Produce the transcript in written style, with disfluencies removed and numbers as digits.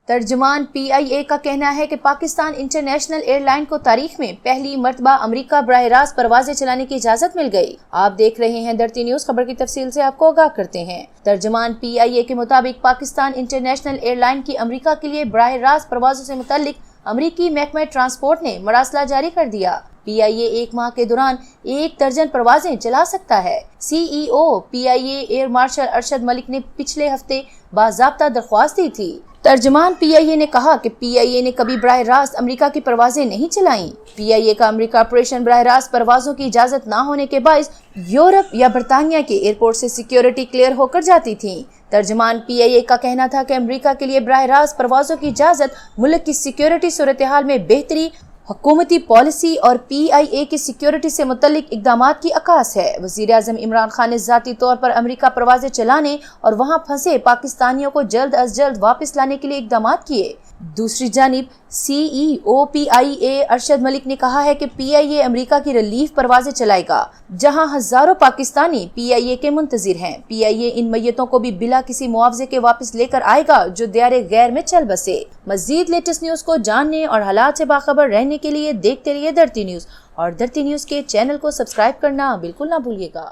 ترجمان پی آئی اے کا کہنا ہے کہ پاکستان انٹرنیشنل ایئر لائن کو تاریخ میں پہلی مرتبہ امریکہ براہ راست پروازیں چلانے کی اجازت مل گئی۔ آپ دیکھ رہے ہیں درتی نیوز، خبر کی تفصیل سے آپ کو آگاہ کرتے ہیں۔ ترجمان پی آئی اے کے مطابق پاکستان انٹرنیشنل ایئر لائن کی امریکہ کے لیے براہ راست پروازوں سے متعلق امریکی محکمہ ٹرانسپورٹ نے مراسلہ جاری کر دیا۔ پی آئی اے ایک ماہ کے دوران 1 درجن پروازیں چلا سکتا ہے۔ سی ای او پی آئی a air marshal Arshad Malik نے پچھلے ہفتے باضابطہ درخواست دی تھی۔ ترجمان پی آئی اے نے کہا کہ پی آئی اے نے کبھی براہ راست امریکہ کی پروازیں نہیں چلائیں۔ پی آئی اے کا امریکہ آپریشن براہ راست پروازوں کی اجازت نہ ہونے کے باعث یورپ یا برطانیہ کے ایئرپورٹ سے سیکیورٹی کلیئر ہو کر جاتی تھیں۔ ترجمان پی آئی اے کا کہنا تھا کہ امریکہ کے لیے براہ راست پروازوں کی اجازت ملک کی سیکیورٹی صورتحال میں بہتری، حکومتی پالیسی اور پی آئی اے کی سیکیورٹی سے متعلق اقدامات کی عکاس ہے۔ وزیر اعظم عمران خان نے ذاتی طور پر امریکہ پروازیں چلانے اور وہاں پھنسے پاکستانیوں کو جلد از جلد واپس لانے کے لیے اقدامات کیے۔ دوسری جانب سی ای او پی آئی اے ارشد ملک نے کہا ہے کہ پی آئی اے امریکہ کی ریلیف پروازیں چلائے گا، جہاں ہزاروں پاکستانی پی آئی اے کے منتظر ہیں۔ پی آئی اے ان میتوں کو بھی بلا کسی معاوضے کے واپس لے کر آئے گا جو دیار غیر میں چل بسے۔ مزید لیٹسٹ نیوز کو جاننے اور حالات سے باخبر رہنے کے لیے دیکھتے رہیے درتی نیوز، اور درتی نیوز کے چینل کو سبسکرائب کرنا بالکل نہ بھولیے گا۔